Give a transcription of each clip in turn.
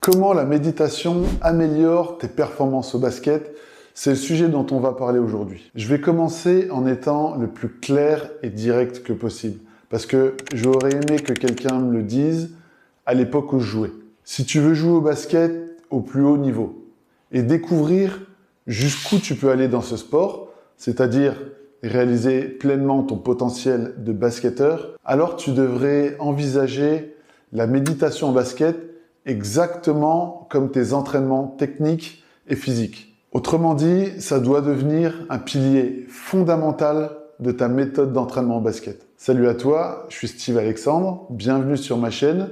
Comment la méditation améliore tes performances au basket? C'est le sujet dont on va parler aujourd'hui. Je vais commencer en étant le plus clair et direct que possible, parce que j'aurais aimé que quelqu'un me le dise à l'époque où je jouais. Si tu veux jouer au basket au plus haut niveau et découvrir jusqu'où tu peux aller dans ce sport, c'est-à-dire réaliser pleinement ton potentiel de basketteur, alors tu devrais envisager la méditation au basket exactement comme tes entraînements techniques et physiques. Autrement dit, ça doit devenir un pilier fondamental de ta méthode d'entraînement au basket. Salut à toi, je suis Steve Alexandre, bienvenue sur ma chaîne.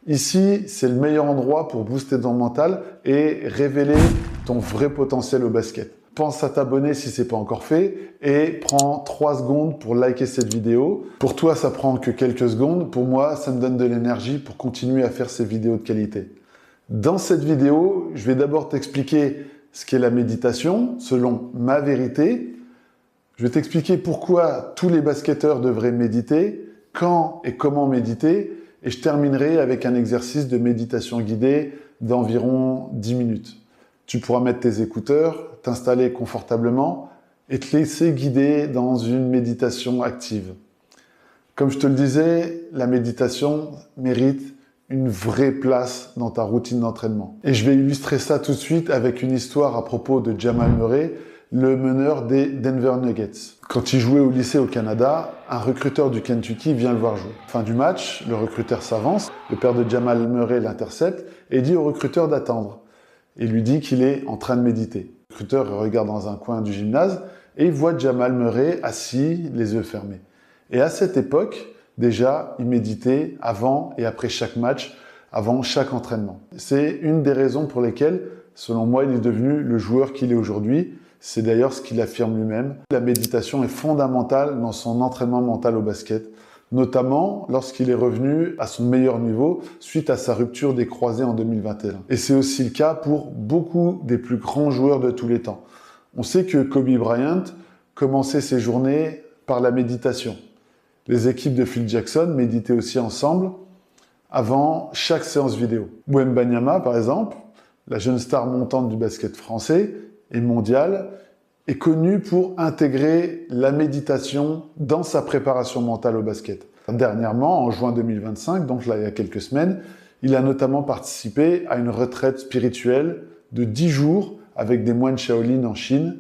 Ici, c'est le meilleur endroit pour booster ton mental et révéler ton vrai potentiel au basket. Pense à t'abonner si ce n'est pas encore fait et prends 3 secondes pour liker cette vidéo. Pour toi, ça prend que quelques secondes. Pour moi, ça me donne de l'énergie pour continuer à faire ces vidéos de qualité. Dans cette vidéo, je vais d'abord t'expliquer ce qu'est la méditation selon ma vérité. Je vais t'expliquer pourquoi tous les basketteurs devraient méditer, quand et comment méditer, et je terminerai avec un exercice de méditation guidée d'environ 10 minutes. Tu pourras mettre tes écouteurs, t'installer confortablement et te laisser guider dans une méditation active. Comme je te le disais, la méditation mérite une vraie place dans ta routine d'entraînement. Et je vais illustrer ça tout de suite avec une histoire à propos de Jamal Murray, le meneur des Denver Nuggets. Quand il jouait au lycée au Canada, un recruteur du Kentucky vient le voir jouer. Fin du match, le recruteur s'avance, le père de Jamal Murray l'intercepte et dit au recruteur d'attendre. Et lui dit qu'il est en train de méditer. Le recruteur regarde dans un coin du gymnase et il voit Jamal Murray assis, les yeux fermés. Et à cette époque, déjà, il méditait avant et après chaque match, avant chaque entraînement. C'est une des raisons pour lesquelles, selon moi, il est devenu le joueur qu'il est aujourd'hui. C'est d'ailleurs ce qu'il affirme lui-même. La méditation est fondamentale dans son entraînement mental au basket, notamment lorsqu'il est revenu à son meilleur niveau suite à sa rupture des croisés en 2021. Et c'est aussi le cas pour beaucoup des plus grands joueurs de tous les temps. On sait que Kobe Bryant commençait ses journées par la méditation. Les équipes de Phil Jackson méditaient aussi ensemble avant chaque séance vidéo. Wembanyama, par exemple, la jeune star montante du basket français et mondial, est connu pour intégrer la méditation dans sa préparation mentale au basket. Dernièrement, en juin 2025, donc là il y a quelques semaines, il a notamment participé à une retraite spirituelle de 10 jours avec des moines Shaolin en Chine,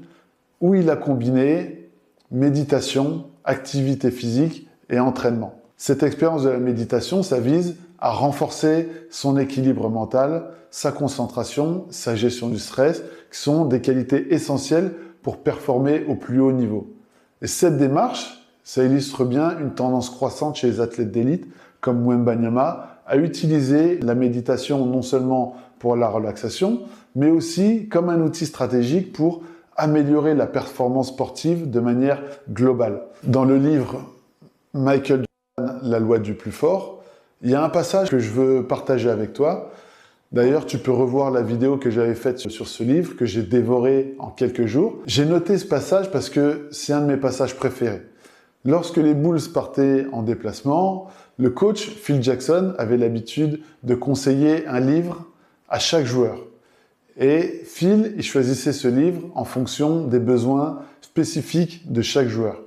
où il a combiné méditation, activité physique et entraînement. Cette expérience de la méditation, ça vise à renforcer son équilibre mental, sa concentration, sa gestion du stress, qui sont des qualités essentielles pour performer au plus haut niveau. Et cette démarche, ça illustre bien une tendance croissante chez les athlètes d'élite, comme Wembanyama, à utiliser la méditation non seulement pour la relaxation, mais aussi comme un outil stratégique pour améliorer la performance sportive de manière globale. Dans le livre Michael Jordan, La loi du plus fort, il y a un passage que je veux partager avec toi. D'ailleurs, tu peux revoir la vidéo que j'avais faite sur ce livre, que j'ai dévoré en quelques jours. J'ai noté ce passage parce que c'est un de mes passages préférés. Lorsque les Bulls partaient en déplacement, le coach Phil Jackson avait l'habitude de conseiller un livre à chaque joueur. Et Phil, il choisissait ce livre en fonction des besoins spécifiques de chaque joueur.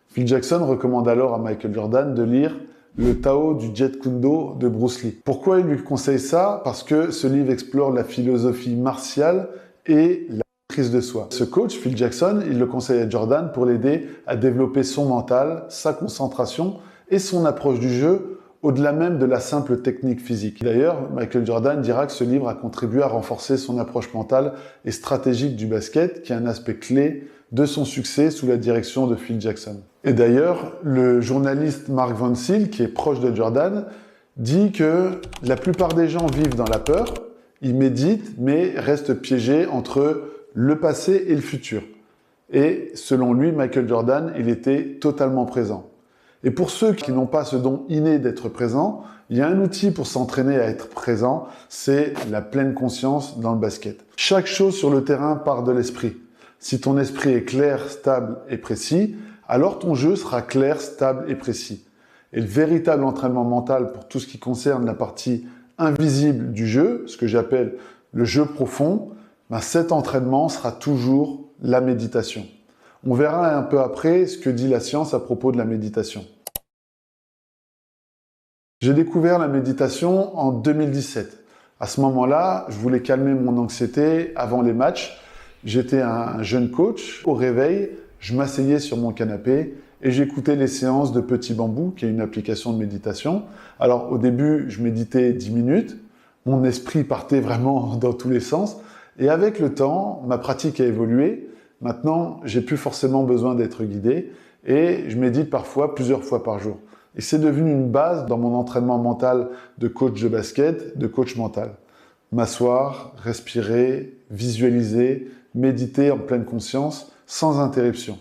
Phil Jackson recommande alors à Michael Jordan de lire le Tao du Jeet Kune Do de Bruce Lee. Pourquoi il lui conseille ça? Parce que ce livre explore la philosophie martiale et la maîtrise de soi. Ce coach, Phil Jackson, il le conseille à Jordan pour l'aider à développer son mental, sa concentration et son approche du jeu au-delà même de la simple technique physique. D'ailleurs, Michael Jordan dira que ce livre a contribué à renforcer son approche mentale et stratégique du basket, qui est un aspect clé de son succès sous la direction de Phil Jackson. Et d'ailleurs, le journaliste Mark Van Zyl, qui est proche de Jordan, dit que la plupart des gens vivent dans la peur, ils méditent, mais restent piégés entre le passé et le futur. Et selon lui, Michael Jordan, il était totalement présent. Et pour ceux qui n'ont pas ce don inné d'être présent, il y a un outil pour s'entraîner à être présent, c'est la pleine conscience dans le basket. Chaque chose sur le terrain part de l'esprit. Si ton esprit est clair, stable et précis, alors ton jeu sera clair, stable et précis. Et le véritable entraînement mental pour tout ce qui concerne la partie invisible du jeu, ce que j'appelle le jeu profond, ben cet entraînement sera toujours la méditation. On verra un peu après ce que dit la science à propos de la méditation. J'ai découvert la méditation en 2017. À ce moment-là, je voulais calmer mon anxiété avant les matchs. J'étais un jeune coach. Au réveil, je m'asseyais sur mon canapé et j'écoutais les séances de Petit Bambou, qui est une application de méditation. Alors au début, je méditais 10 minutes. Mon esprit partait vraiment dans tous les sens. Et avec le temps, ma pratique a évolué. Maintenant, j'ai plus forcément besoin d'être guidé et je médite parfois plusieurs fois par jour. Et c'est devenu une base dans mon entraînement mental de coach de basket, de coach mental. M'asseoir, respirer, visualiser, méditer en pleine conscience, sans interruption.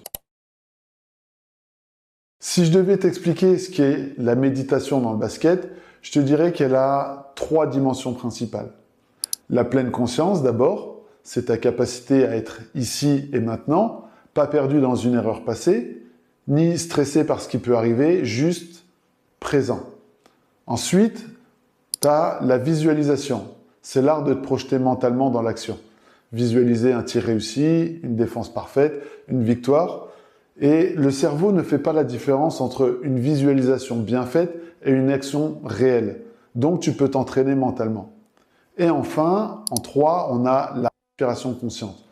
Si je devais t'expliquer ce qu'est la méditation dans le basket, je te dirais qu'elle a 3 dimensions principales. La pleine conscience d'abord, c'est ta capacité à être ici et maintenant, pas perdu dans une erreur passée, ni stressé par ce qui peut arriver, juste présent. Ensuite, tu as la visualisation. C'est l'art de te projeter mentalement dans l'action. Visualiser un tir réussi, une défense parfaite, une victoire. Et le cerveau ne fait pas la différence entre une visualisation bien faite et une action réelle. Donc, tu peux t'entraîner mentalement. Et enfin, en 3, on a la respiration consciente.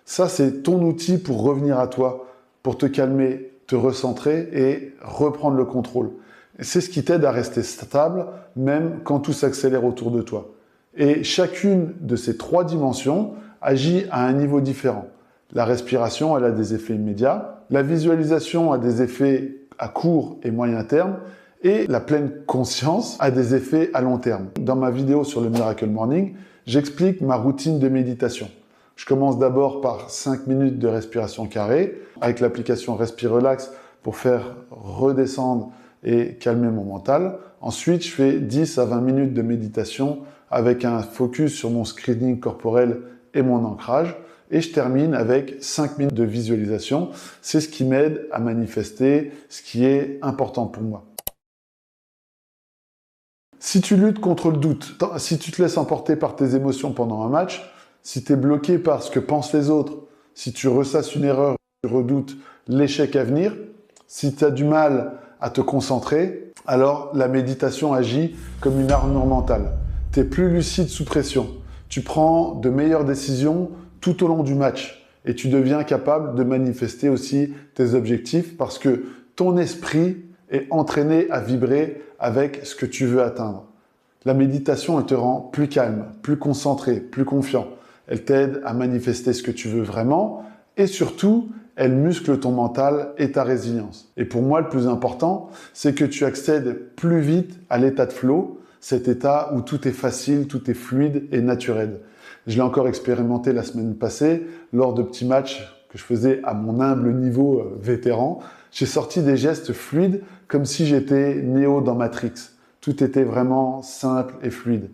Ça, c'est ton outil pour revenir à toi, pour te calmer, te recentrer et reprendre le contrôle. C'est ce qui t'aide à rester stable, même quand tout s'accélère autour de toi. Et chacune de ces 3 dimensions agit à un niveau différent. La respiration, elle a des effets immédiats. La visualisation a des effets à court et moyen terme. Et la pleine conscience a des effets à long terme. Dans ma vidéo sur le Miracle Morning, j'explique ma routine de méditation. Je commence d'abord par 5 minutes de respiration carrée avec l'application Respire Relax pour faire redescendre et calmer mon mental. Ensuite, je fais 10 à 20 minutes de méditation avec un focus sur mon screening corporel et mon ancrage. Et je termine avec 5 minutes de visualisation. C'est ce qui m'aide à manifester ce qui est important pour moi. Si tu luttes contre le doute, si tu te laisses emporter par tes émotions pendant un match, si tu es bloqué par ce que pensent les autres, si tu ressasses une erreur, tu redoutes l'échec à venir, si tu as du mal à te concentrer, alors la méditation agit comme une armure mentale. Tu es plus lucide sous pression. Tu prends de meilleures décisions tout au long du match et tu deviens capable de manifester aussi tes objectifs parce que ton esprit est entraîné à vibrer avec ce que tu veux atteindre. La méditation, elle te rend plus calme, plus concentré, plus confiant. Elle t'aide à manifester ce que tu veux vraiment et surtout, elle muscle ton mental et ta résilience. Et pour moi, le plus important, c'est que tu accèdes plus vite à l'état de flow, cet état où tout est facile, tout est fluide et naturel. Je l'ai encore expérimenté la semaine passée lors de petits matchs que je faisais à mon humble niveau vétéran. J'ai sorti des gestes fluides comme si j'étais Néo dans Matrix. Tout était vraiment simple et fluide.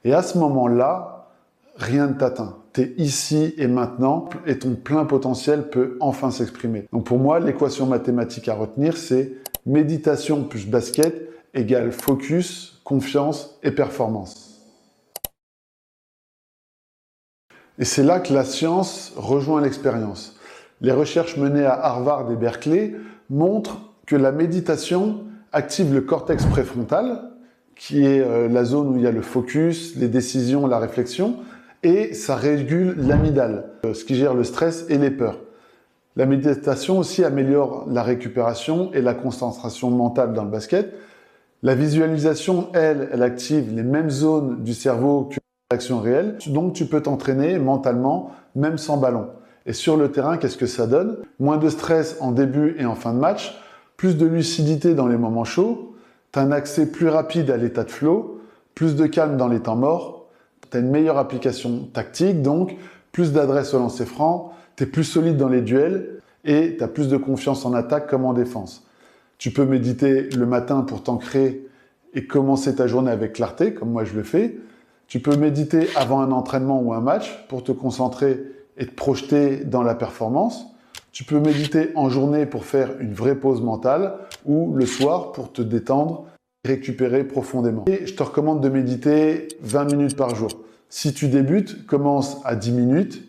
Et à ce moment-là, rien ne t'atteint. Tu es ici et maintenant et ton plein potentiel peut enfin s'exprimer. Donc pour moi, l'équation mathématique à retenir, c'est méditation plus basket égale focus, confiance et performance. Et c'est là que la science rejoint l'expérience. Les recherches menées à Harvard et Berkeley montrent que la méditation active le cortex préfrontal, qui est la zone où il y a le focus, les décisions, la réflexion, et ça régule l'amygdale, ce qui gère le stress et les peurs. La méditation aussi améliore la récupération et la concentration mentale dans le basket. La visualisation, elle active les mêmes zones du cerveau que l'action réelle, donc tu peux t'entraîner mentalement, même sans ballon. Et sur le terrain, qu'est-ce que ça donne? Moins de stress en début et en fin de match, plus de lucidité dans les moments chauds, tu as un accès plus rapide à l'état de flow, plus de calme dans les temps morts, tu as une meilleure application tactique, donc plus d'adresse au lancer franc, tu es plus solide dans les duels et tu as plus de confiance en attaque comme en défense. Tu peux méditer le matin pour t'ancrer et commencer ta journée avec clarté, comme moi je le fais. Tu peux méditer avant un entraînement ou un match pour te concentrer et te projeter dans la performance. Tu peux méditer en journée pour faire une vraie pause mentale ou le soir pour te détendre récupérer profondément. Et je te recommande de méditer 20 minutes par jour. Si tu débutes, commence à 10 minutes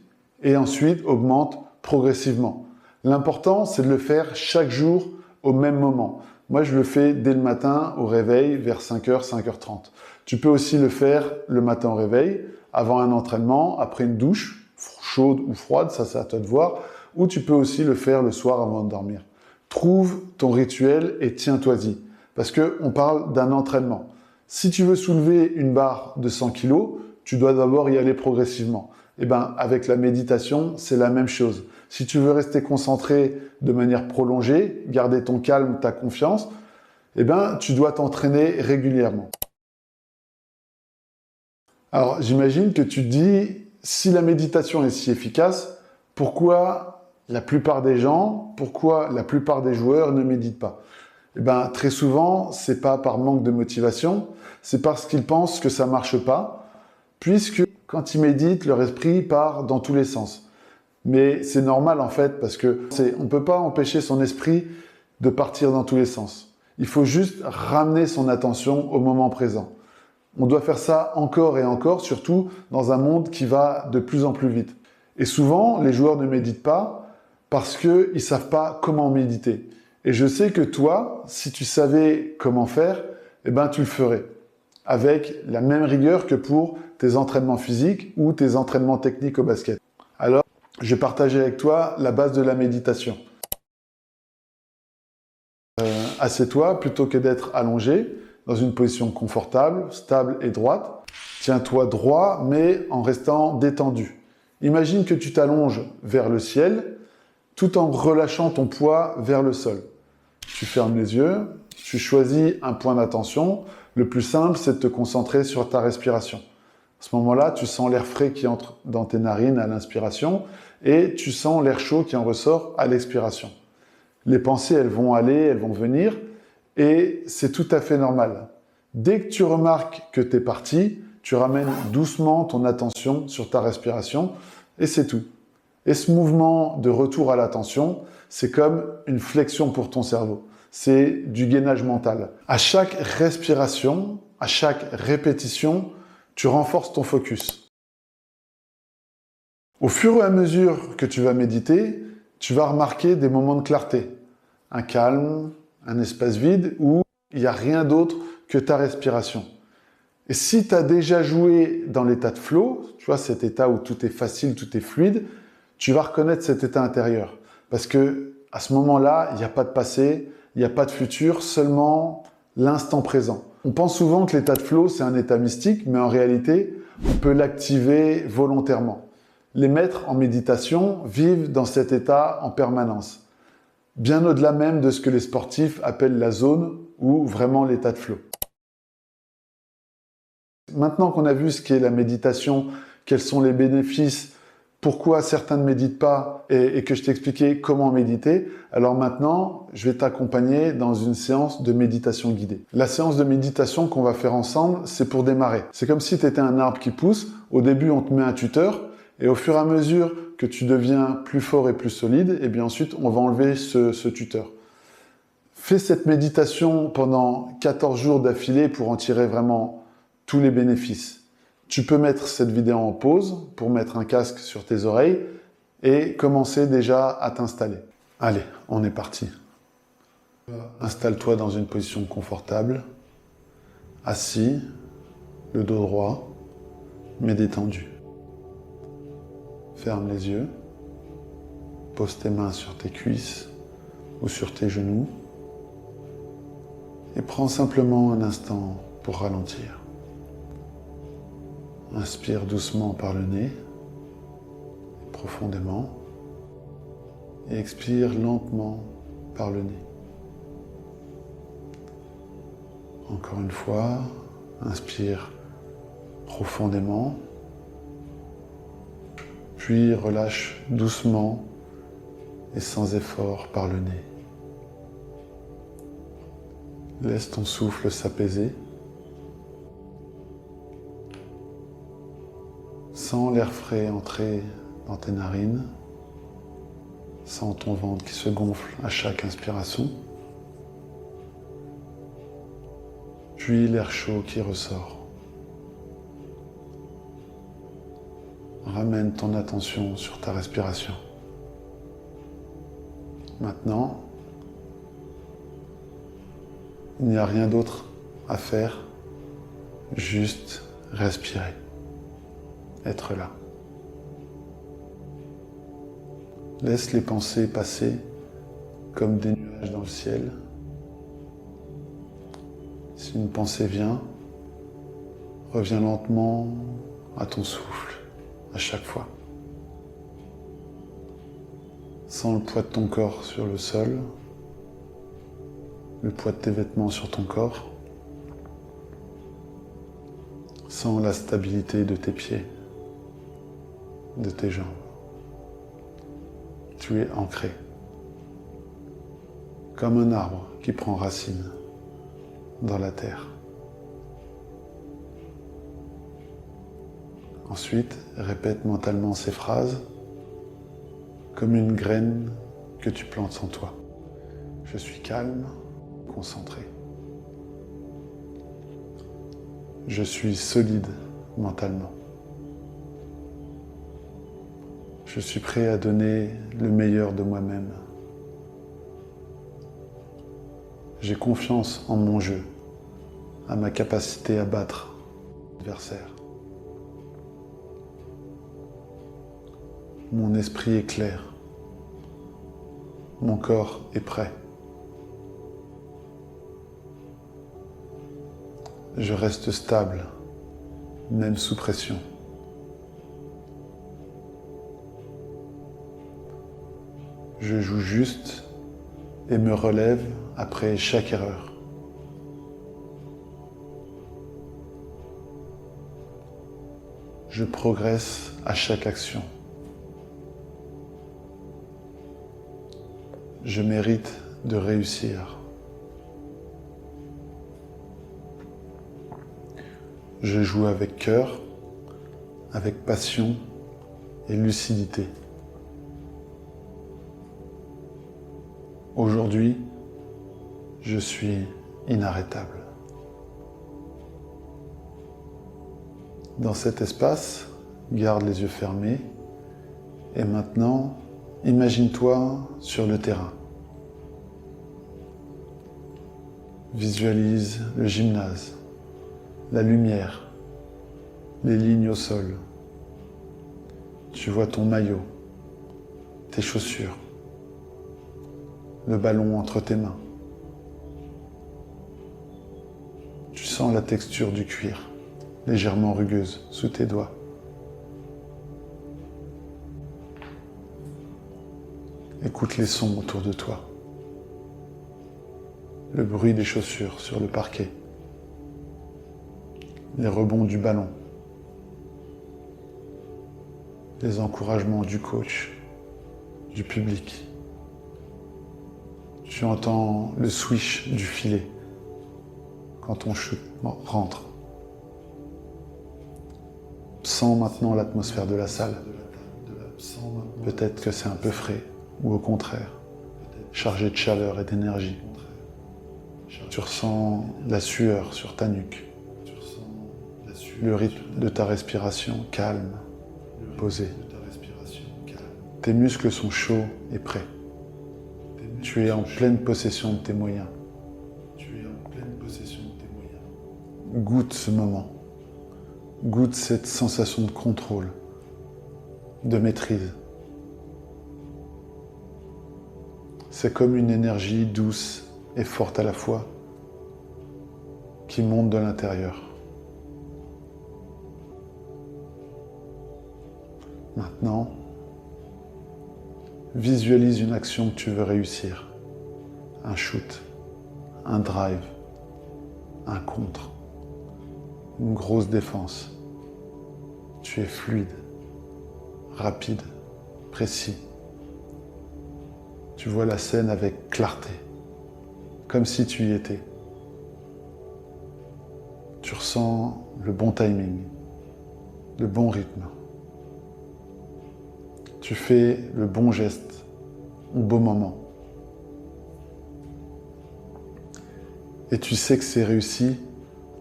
et ensuite augmente progressivement. L'important, c'est de le faire chaque jour au même moment. Moi, je le fais dès le matin au réveil vers 5h, 5h30. Tu peux aussi le faire le matin au réveil, avant un entraînement, après une douche, chaude ou froide, ça c'est à toi de voir, ou tu peux aussi le faire le soir avant de dormir. Trouve ton rituel et tiens-toi-y, parce qu'on parle d'un entraînement. Si tu veux soulever une barre de 100 kg, tu dois d'abord y aller progressivement. Et ben, avec la méditation, c'est la même chose. Si tu veux rester concentré de manière prolongée, garder ton calme, ta confiance, eh ben, tu dois t'entraîner régulièrement. Alors, j'imagine que tu te dis, si la méditation est si efficace, pourquoi la plupart des gens, pourquoi la plupart des joueurs ne méditent pas? Eh ben, très souvent, c'est pas par manque de motivation, c'est parce qu'ils pensent que ça marche pas, puisque quand ils méditent, leur esprit part dans tous les sens. Mais c'est normal en fait, parce que on ne peut pas empêcher son esprit de partir dans tous les sens. Il faut juste ramener son attention au moment présent. On doit faire ça encore et encore, surtout dans un monde qui va de plus en plus vite. Et souvent, les joueurs ne méditent pas parce qu'ils ne savent pas comment méditer. Et je sais que toi, si tu savais comment faire, eh ben, tu le ferais. Avec la même rigueur que pour tes entraînements physiques ou tes entraînements techniques au basket. Alors, je vais partager avec toi la base de la méditation. Assieds-toi plutôt que d'être allongé dans une position confortable, stable et droite. Tiens-toi droit, mais en restant détendu. Imagine que tu t'allonges vers le ciel, tout en relâchant ton poids vers le sol. Tu fermes les yeux, tu choisis un point d'attention. Le plus simple, c'est de te concentrer sur ta respiration. À ce moment-là, tu sens l'air frais qui entre dans tes narines à l'inspiration et tu sens l'air chaud qui en ressort à l'expiration. Les pensées, elles vont aller, elles vont venir et c'est tout à fait normal. Dès que tu remarques que tu es parti, tu ramènes doucement ton attention sur ta respiration et c'est tout. Et ce mouvement de retour à l'attention, c'est comme une flexion pour ton cerveau. C'est du gainage mental. À chaque respiration, à chaque répétition, tu renforces ton focus. Au fur et à mesure que tu vas méditer, tu vas remarquer des moments de clarté. Un calme, un espace vide où il n'y a rien d'autre que ta respiration. Et si tu as déjà joué dans l'état de flow, tu vois, cet état où tout est facile, tout est fluide, tu vas reconnaître cet état intérieur. Parce que à ce moment-là, il n'y a pas de passé, il n'y a pas de futur, seulement l'instant présent. On pense souvent que l'état de flow, c'est un état mystique, mais en réalité, on peut l'activer volontairement. Les maîtres en méditation vivent dans cet état en permanence, bien au-delà même de ce que les sportifs appellent la zone ou vraiment l'état de flow. Maintenant qu'on a vu ce qu'est la méditation, quels sont les bénéfices, pourquoi certains ne méditent pas et que je t'ai expliqué comment méditer, alors maintenant, je vais t'accompagner dans une séance de méditation guidée. La séance de méditation qu'on va faire ensemble, c'est pour démarrer. C'est comme si tu étais un arbre qui pousse. Au début, on te met un tuteur et au fur et à mesure que tu deviens plus fort et plus solide, et bien ensuite, on va enlever ce tuteur. Fais cette méditation pendant 14 jours d'affilée pour en tirer vraiment tous les bénéfices. Tu peux mettre cette vidéo en pause pour mettre un casque sur tes oreilles et commencer déjà à t'installer. Allez, on est parti. Installe-toi dans une position confortable, assis, le dos droit, mais détendu. Ferme les yeux, pose tes mains sur tes cuisses ou sur tes genoux et prends simplement un instant pour ralentir. Inspire doucement par le nez, profondément, et expire lentement par le nez. Encore une fois, inspire profondément, puis relâche doucement et sans effort par le nez. Laisse ton souffle s'apaiser. Sens l'air frais entrer dans tes narines. Sens ton ventre qui se gonfle à chaque inspiration. puis l'air chaud qui ressort. Ramène ton attention sur ta respiration. Maintenant, il n'y a rien d'autre à faire, juste respirer, être là. Laisse les pensées passer comme des nuages dans le ciel. Si une pensée vient, reviens lentement à ton souffle, à chaque fois. Sens le poids de ton corps sur le sol, le poids de tes vêtements sur ton corps. Sens la stabilité de tes pieds, de tes jambes. Tu es ancré, comme un arbre qui prend racine dans la terre. Ensuite, répète mentalement ces phrases comme une graine que tu plantes en toi. Je suis calme, concentré. Je suis solide mentalement. Je suis prêt à donner le meilleur de moi-même. J'ai confiance en mon jeu, à ma capacité à battre l'adversaire. Mon esprit est clair. Mon corps est prêt. Je reste stable, même sous pression. Je joue juste et me relève après chaque erreur. Je progresse à chaque action. Je mérite de réussir. Je joue avec cœur, avec passion et lucidité. Aujourd'hui, je suis inarrêtable. Dans cet espace, garde les yeux fermés et maintenant, imagine-toi sur le terrain. Visualise le gymnase, la lumière, les lignes au sol. Tu vois ton maillot, tes chaussures, le ballon entre tes mains. Tu sens la texture du cuir, légèrement rugueuse, sous tes doigts. Écoute les sons autour de toi. Le bruit des chaussures sur le parquet. Les rebonds du ballon. Les encouragements du coach, du public. Tu entends le swish du filet quand ton shoot rentre. Sens maintenant l'atmosphère de la salle. Peut-être que c'est un peu frais, ou au contraire, chargé de chaleur et d'énergie. Tu ressens la sueur sur ta nuque, le rythme de ta respiration calme, posé. Tes muscles sont chauds et prêts. Tu es en pleine possession de tes moyens. Goûte ce moment. Goûte cette sensation de contrôle, de maîtrise. C'est comme une énergie douce et forte à la fois qui monte de l'intérieur. Maintenant, visualise une action que tu veux réussir. Un shoot, un drive, un contre, une grosse défense. Tu es fluide, rapide, précis. Tu vois la scène avec clarté, comme si tu y étais. Tu ressens le bon timing, le bon rythme. Tu fais le bon geste au bon moment. Et tu sais que c'est réussi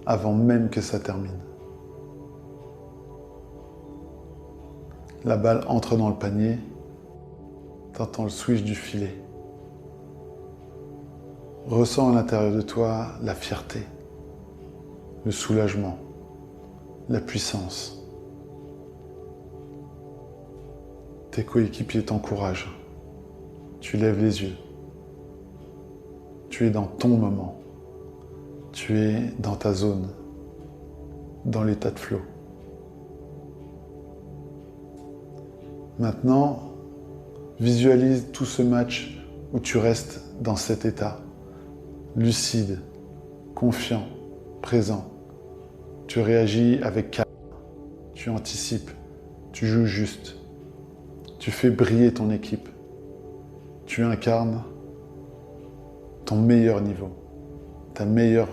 avant même que ça termine. La balle entre dans le panier, t'entends le swish du filet. Ressens à l'intérieur de toi la fierté, le soulagement, la puissance. Tes coéquipiers t'encouragent. Tu lèves les yeux. Tu es dans ton moment. Tu es dans ta zone, dans l'état de flow. Maintenant, visualise tout ce match où tu restes dans cet état, lucide, confiant, présent. Tu réagis avec calme, tu anticipes, tu joues juste, tu fais briller ton équipe, tu incarnes ton meilleur niveau, ta meilleure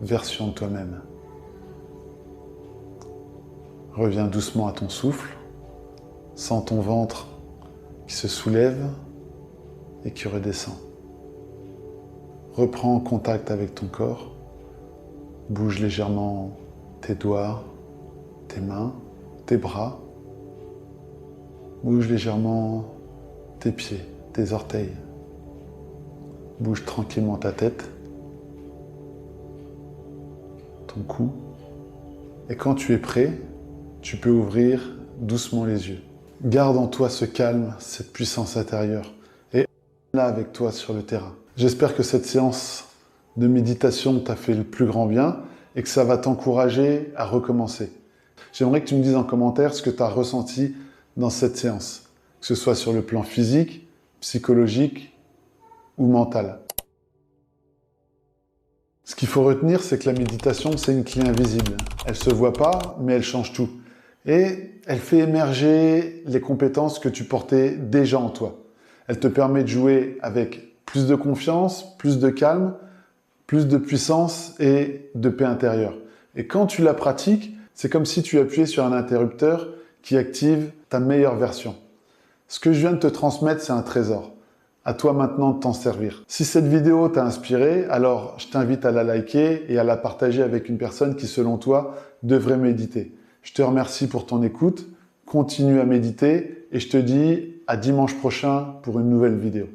version de toi-même. Reviens doucement à ton souffle, sens ton ventre qui se soulève et qui redescend. Reprends contact avec ton corps, bouge légèrement tes doigts, tes mains, tes bras. Bouge légèrement tes pieds, tes orteils. Bouge tranquillement ta tête, ton cou. Et quand tu es prêt, tu peux ouvrir doucement les yeux. Garde en toi ce calme, cette puissance intérieure. Et là avec toi sur le terrain. J'espère que cette séance de méditation t'a fait le plus grand bien et que ça va t'encourager à recommencer. J'aimerais que tu me dises en commentaire ce que tu as ressenti dans cette séance, que ce soit sur le plan physique, psychologique ou mental. Ce qu'il faut retenir, c'est que la méditation, c'est une clé invisible. Elle ne se voit pas, mais elle change tout. Et elle fait émerger les compétences que tu portais déjà en toi. Elle te permet de jouer avec plus de confiance, plus de calme, plus de puissance et de paix intérieure. Et quand tu la pratiques, c'est comme si tu appuyais sur un interrupteur qui active ta meilleure version. Ce que je viens de te transmettre, c'est un trésor. À toi maintenant de t'en servir. Si cette vidéo t'a inspiré, alors je t'invite à la liker et à la partager avec une personne qui, selon toi, devrait méditer. Je te remercie pour ton écoute, continue à méditer et je te dis à dimanche prochain pour une nouvelle vidéo.